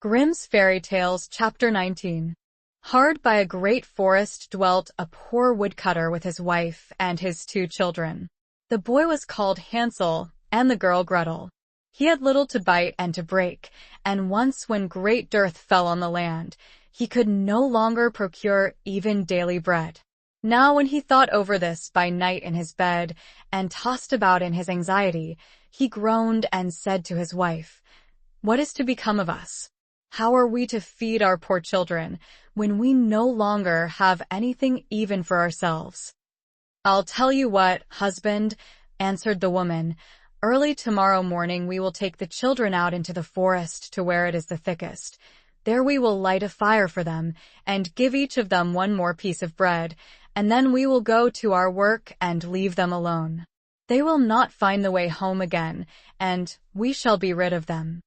Grimm's Fairy Tales, Chapter 19. Hard by a great forest dwelt a poor woodcutter with his wife and his 2 children. The boy was called Hansel, and the girl Gretel. He had little to bite and to break, and once when great dearth fell on the land, he could no longer procure even daily bread. Now when he thought over this by night in his bed, and tossed about in his anxiety, he groaned and said to his wife, "What is to become of us? How are we to feed our poor children when we no longer have anything even for ourselves?" "I'll tell you what, husband," answered the woman. "Early tomorrow morning we will take the children out into the forest to where it is the thickest. There we will light a fire for them and give each of them 1 more piece of bread, and then we will go to our work and leave them alone. They will not find the way home again, and we shall be rid of them."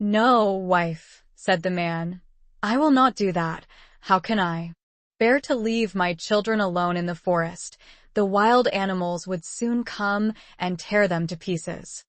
"No, wife," said the man, "I will not do that. How can I bear to leave my children alone in the forest? The wild animals would soon come and tear them to pieces."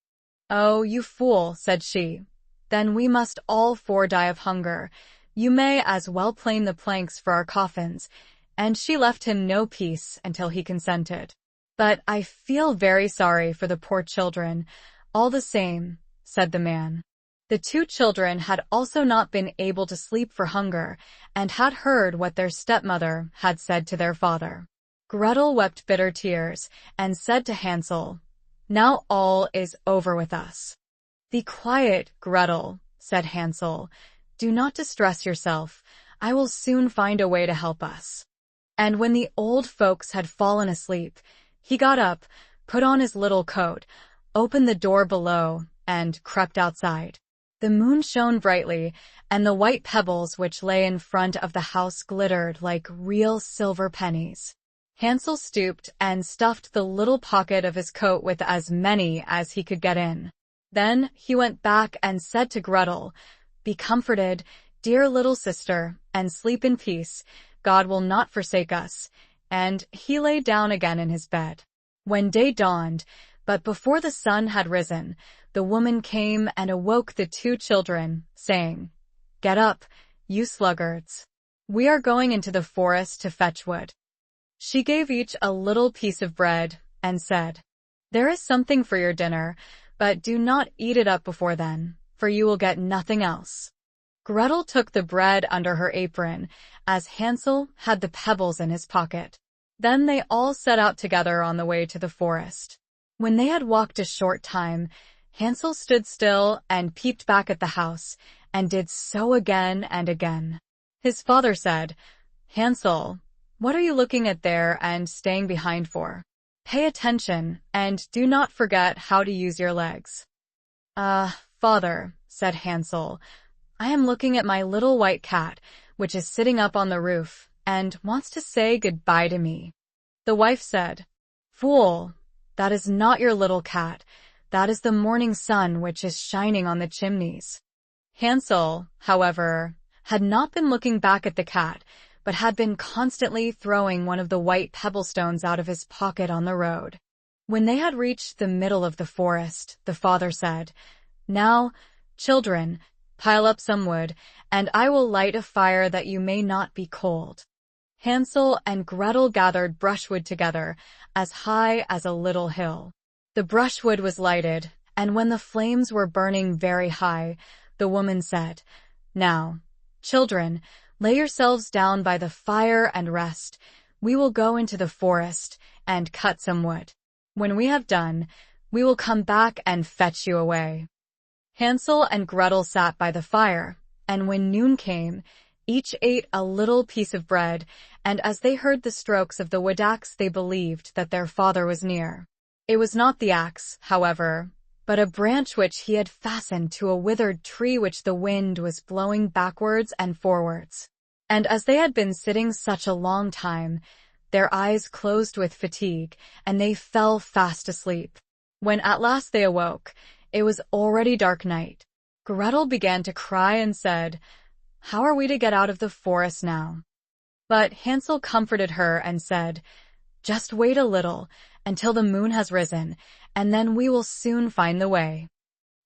"Oh, you fool," said she. "Then we must all 4 die of hunger. You may as well plane the planks for our coffins." And she left him no peace until he consented. "But I feel very sorry for the poor children, all the same," said the man. The 2 children had also not been able to sleep for hunger, and had heard what their stepmother had said to their father. Gretel wept bitter tears, and said to Hansel, "Now all is over with us." "Be quiet, Gretel," said Hansel. "Do not distress yourself. I will soon find a way to help us." And when the old folks had fallen asleep, he got up, put on his little coat, opened the door below, and crept outside. The moon shone brightly, and the white pebbles which lay in front of the house glittered like real silver pennies. Hansel stooped and stuffed the little pocket of his coat with as many as he could get in. Then he went back and said to Gretel, "Be comforted, dear little sister, and sleep in peace. God will not forsake us." And he lay down again in his bed. When day dawned, but before the sun had risen, the woman came and awoke the 2 children, saying, "Get up, you sluggards. We are going into the forest to fetch wood." She gave each a little piece of bread and said, "There is something for your dinner, but do not eat it up before then, for you will get nothing else." Gretel took the bread under her apron, as Hansel had the pebbles in his pocket. Then they all set out together on the way to the forest. When they had walked a short time, Hansel stood still and peeped back at the house, and did so again and again. His father said, "Hansel, what are you looking at there and staying behind for? Pay attention, and do not forget how to use your legs." Father," said Hansel, "I am looking at my little white cat, which is sitting up on the roof, and wants to say goodbye to me." The wife said, "Fool, that is not your little cat. That is the morning sun which is shining on the chimneys." Hansel, however, had not been looking back at the cat, but had been constantly throwing one of the white pebble stones out of his pocket on the road. When they had reached the middle of the forest, the father said, "Now, children, pile up some wood, and I will light a fire that you may not be cold." Hansel and Gretel gathered brushwood together, as high as a little hill. The brushwood was lighted, and when the flames were burning very high, the woman said, "Now, children, lay yourselves down by the fire and rest. We will go into the forest and cut some wood. When we have done, we will come back and fetch you away." Hansel and Gretel sat by the fire, and when noon came, each ate a little piece of bread, and as they heard the strokes of the wood axe, they believed that their father was near. It was not the axe, however, but a branch which he had fastened to a withered tree which the wind was blowing backwards and forwards. And as they had been sitting such a long time, their eyes closed with fatigue, and they fell fast asleep. When at last they awoke, it was already dark night. Gretel began to cry and said, "How are we to get out of the forest now?" But Hansel comforted her and said, "Just wait a little until the moon has risen, and then we will soon find the way."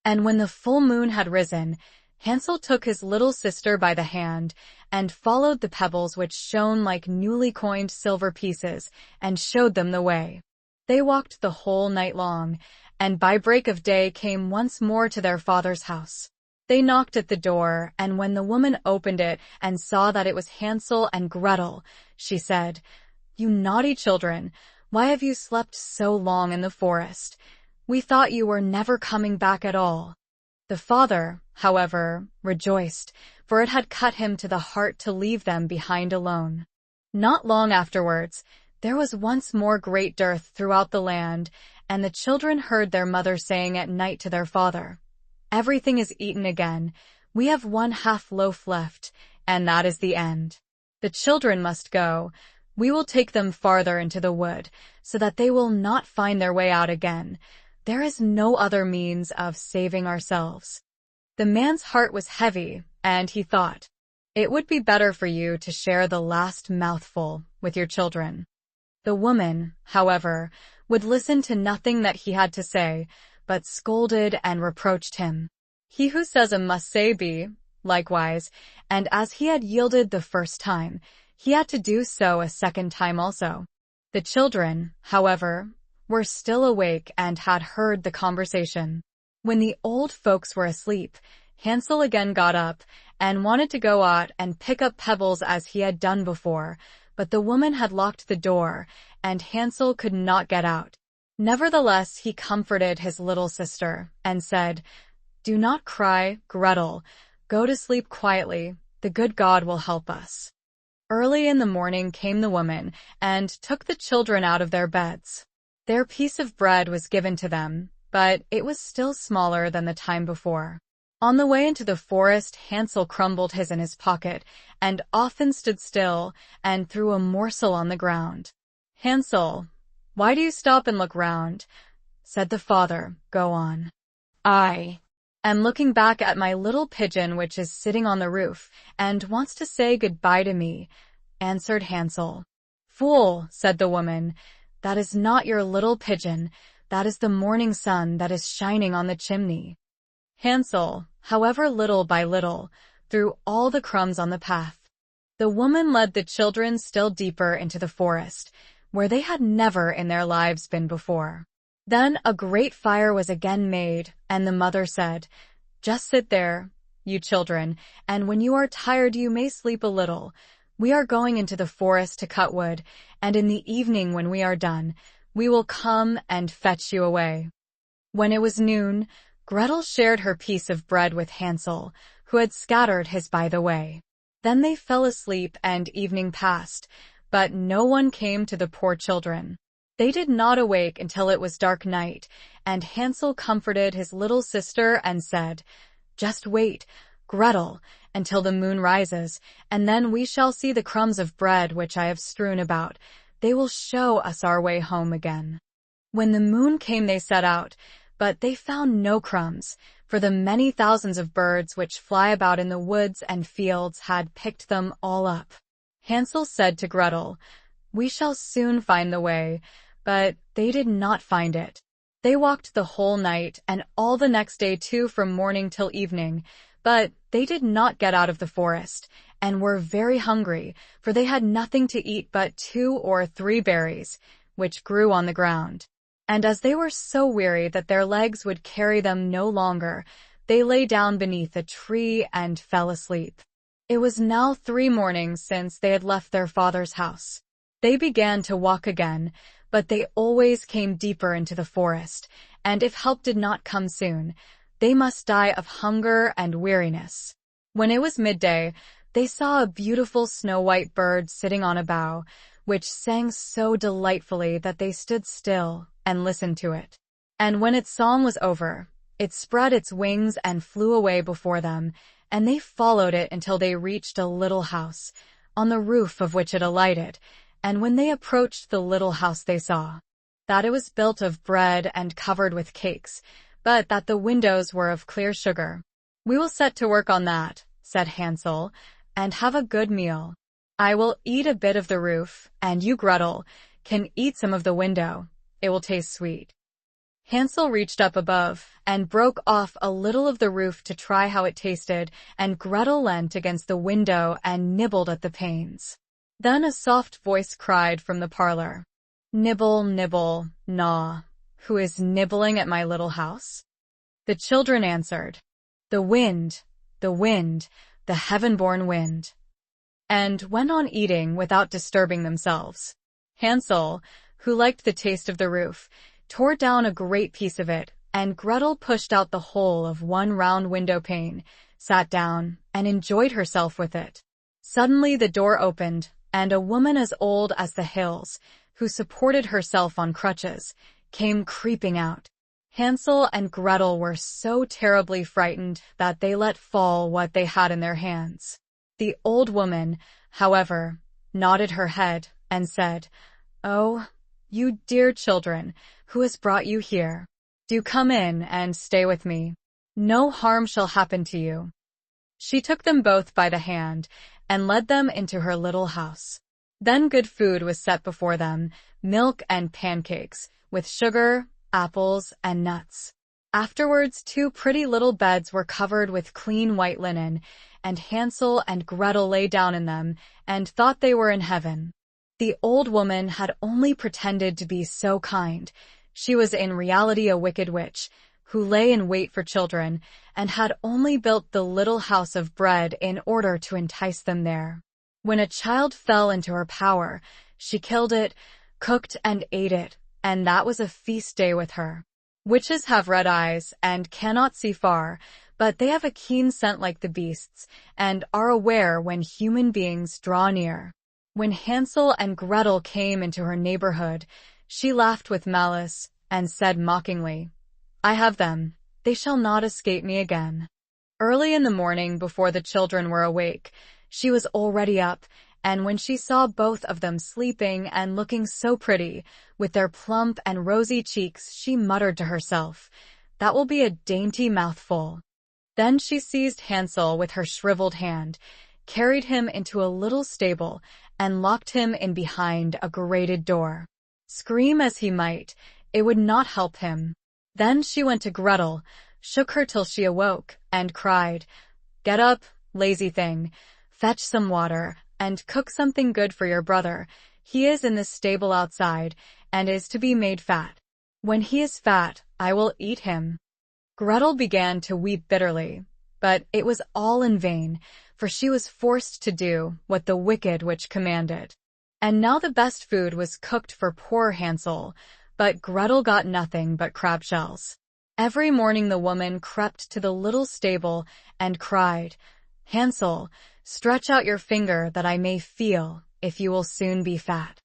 And when the full moon had risen, Hansel took his little sister by the hand and followed the pebbles which shone like newly coined silver pieces and showed them the way. They walked the whole night long, and by break of day came once more to their father's house. They knocked at the door, and when the woman opened it and saw that it was Hansel and Gretel, she said, "You naughty children, why have you slept so long in the forest? We thought you were never coming back at all." The father, however, rejoiced, for it had cut him to the heart to leave them behind alone. Not long afterwards, there was once more great dearth throughout the land, and the children heard their mother saying at night to their father, "Everything is eaten again. We have 1/2 loaf left, and that is the end. The children must go. We will take them farther into the wood, so that they will not find their way out again. There is no other means of saving ourselves." The man's heart was heavy, and he thought, "It would be better for you to share the last mouthful with your children." The woman, however, would listen to nothing that he had to say, but scolded and reproached him. He who says A must say B, likewise, and as he had yielded the first time, he had to do so a second time also. The children, however, were still awake and had heard the conversation. When the old folks were asleep, Hansel again got up and wanted to go out and pick up pebbles as he had done before, but the woman had locked the door, and Hansel could not get out. Nevertheless, he comforted his little sister and said, "Do not cry, Gretel. Go to sleep quietly. The good God will help us." Early in the morning came the woman and took the children out of their beds. Their piece of bread was given to them, but it was still smaller than the time before. On the way into the forest, Hansel crumbled his in his pocket and often stood still and threw a morsel on the ground. "Hansel, why do you stop and look round?" said the father. "Go on." "I am looking back at my little pigeon which is sitting on the roof and wants to say goodbye to me," answered Hansel. "Fool," said the woman, "that is not your little pigeon. That is the morning sun that is shining on the chimney." Hansel, however, little by little, threw all the crumbs on the path. The woman led the children still deeper into the forest, where they had never in their lives been before. Then a great fire was again made, and the mother said, "Just sit there, you children, and when you are tired you may sleep a little. We are going into the forest to cut wood, and in the evening when we are done, we will come and fetch you away." When it was noon, Gretel shared her piece of bread with Hansel, who had scattered his by the way. Then they fell asleep and evening passed, but no one came to the poor children. They did not awake until it was dark night, and Hansel comforted his little sister and said, "Just wait, Gretel, until the moon rises, and then we shall see the crumbs of bread which I have strewn about. They will show us our way home again." When the moon came they set out, but they found no crumbs, for the many thousands of birds which fly about in the woods and fields had picked them all up. Hansel said to Gretel, "We shall soon find the way," but they did not find it. They walked the whole night and all the next day too from morning till evening, but they did not get out of the forest, and were very hungry, for they had nothing to eat but 2 or 3 berries, which grew on the ground. And as they were so weary that their legs would carry them no longer, they lay down beneath a tree and fell asleep. It was now 3 mornings since they had left their father's house. They began to walk again, but they always came deeper into the forest, and if help did not come soon, they must die of hunger and weariness. When it was midday, they saw a beautiful snow-white bird sitting on a bough, which sang so delightfully that they stood still and listened to it. And when its song was over, it spread its wings and flew away before them, and they followed it until they reached a little house, on the roof of which it alighted, and when they approached the little house they saw that it was built of bread and covered with cakes, but that the windows were of clear sugar. "We will set to work on that," said Hansel, "and have a good meal. I will eat a bit of the roof, and you, Gretel, can eat some of the window. It will taste sweet." Hansel reached up above and broke off a little of the roof to try how it tasted, and Gretel leant against the window and nibbled at the panes. Then a soft voice cried from the parlor, "Nibble, nibble, gnaw. Who is nibbling at my little house?" The children answered, "The wind, the wind, the heaven-born wind," and went on eating without disturbing themselves. Hansel, who liked the taste of the roof, tore down a great piece of it, and Gretel pushed out the whole of one round window pane, sat down, and enjoyed herself with it. Suddenly the door opened, and a woman as old as the hills, who supported herself on crutches, came creeping out. Hansel and Gretel were so terribly frightened that they let fall what they had in their hands. The old woman, however, nodded her head and said, "Oh, you dear children, who has brought you here? Do come in and stay with me. No harm shall happen to you." She took them both by the hand and led them into her little house. Then good food was set before them, milk and pancakes, with sugar, apples, and nuts. Afterwards, 2 pretty little beds were covered with clean white linen, and Hansel and Gretel lay down in them and thought they were in heaven. The old woman had only pretended to be so kind. She was in reality a wicked witch, who lay in wait for children, and had only built the little house of bread in order to entice them there. When a child fell into her power, she killed it, cooked and ate it, and that was a feast day with her. Witches have red eyes and cannot see far, but they have a keen scent like the beasts, and are aware when human beings draw near. When Hansel and Gretel came into her neighborhood, she laughed with malice and said mockingly, "I have them. They shall not escape me again." Early in the morning, before the children were awake, she was already up, and when she saw both of them sleeping and looking so pretty, with their plump and rosy cheeks, she muttered to herself, "That will be a dainty mouthful." Then she seized Hansel with her shriveled hand, carried him into a little stable, and locked him in behind a grated door. Scream as he might, it would not help him. Then she went to Gretel, shook her till she awoke, and cried, "Get up, lazy thing, fetch some water, and cook something good for your brother. He is in the stable outside, and is to be made fat. When he is fat, I will eat him." Gretel began to weep bitterly, but it was all in vain, for she was forced to do what the wicked witch commanded. And now the best food was cooked for poor Hansel, but Gretel got nothing but crab shells. Every morning the woman crept to the little stable and cried, "Hansel, stretch out your finger that I may feel if you will soon be fat."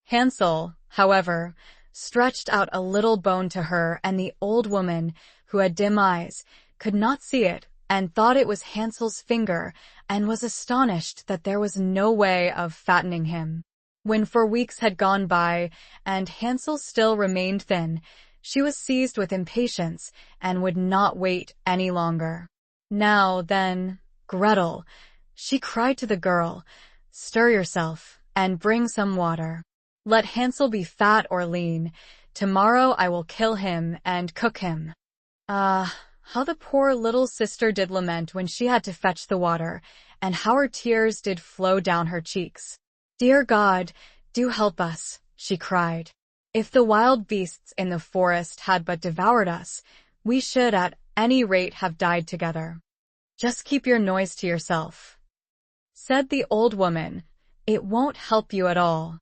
Hansel, however, stretched out a little bone to her, and the old woman, who had dim eyes, could not see it, and thought it was Hansel's finger, and was astonished that there was no way of fattening him. When 4 weeks had gone by, and Hansel still remained thin, she was seized with impatience, and would not wait any longer. "Now, then, Gretel," she cried to the girl, "stir yourself, and bring some water. Let Hansel be fat or lean. Tomorrow I will kill him and cook him." Ah, how the poor little sister did lament when she had to fetch the water, and how her tears did flow down her cheeks. "Dear God, do help us," she cried. "If the wild beasts in the forest had but devoured us, we should at any rate have died together." "Just keep your noise to yourself," said the old woman. "It won't help you at all."